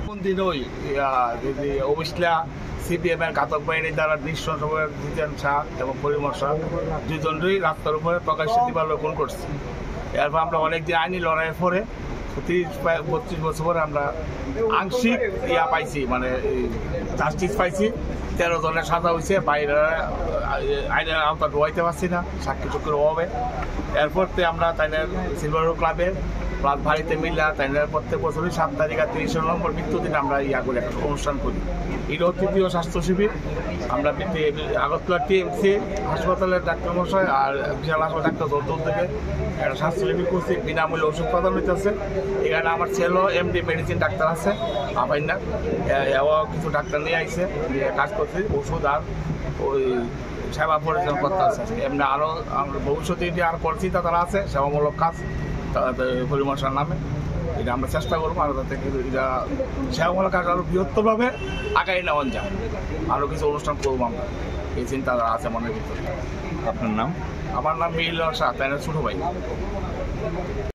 কোন দিনই অবশ্যই সিপিএম এর ঘাতক বাহিনী দ্বারা নিঃসংসভাবে জিতেন শাহ এবং পরিমল শাহ দুজনই রাস্তার উপরে প্রকাশ্যে দিবালোচন করছে। এরপর আমরা অনেকদিন আইনি লড়াইয়ের পরে 30-32 বছর পরে আমরা আংশিক পাইছি, মানে জাস্টিস পাইছি। 13 জনের সাজা হয়েছে, বাইরে আইনের আওতা ঢোয়াইতে পারছি না, সাক্ষী চক্রের অভাবে। এরপর আমরা তাইনের সিলভার ক্লাবে প্লাস বাড়িতে মিলা তাইনের প্রত্যেক বছরই 7 তারিখ আর 30 নম্বর মৃত্যুদিন আমরা করে একটা অনুষ্ঠান করি। এটাও তৃতীয় স্বাস্থ্য শিবির। আমরা আগরতলা টিএমসি হাসপাতালের ডাক্তার মশাই আর বিশাল হাসপাতাল ডাক্তার দত্ত থেকে একটা স্বাস্থ্য শিবির করছি, বিনামূল্যে ওষুধ প্রদান হইতেছে। এখানে আমার ছেলেও এমডি মেডিসিন ডাক্তার আছে, আপাই না কিছু ডাক্তার নিয়ে আইসে, নিয়ে কাজ করছি, ওষুধ আর ওই সেবা পরিচালনা করতে আছে। এমনি আরও আমরা ভবিষ্যতে এটি আর পরিচিত তারা আছে সেবামূলক কাজ পরিমর্শার নামে। এটা আমরা চেষ্টা করবো আরও থেকে এটা সেবামূলক কাজ আরও বৃহত্তরভাবে আগাই নেওয়া যায়। আরও কিছু অনুষ্ঠান করবো আমরা, এই চিন্তা আছে মনের ভিতরে। আপনার নাম? আমার নাম মিল শাহ, তাই ছোটো ভাই।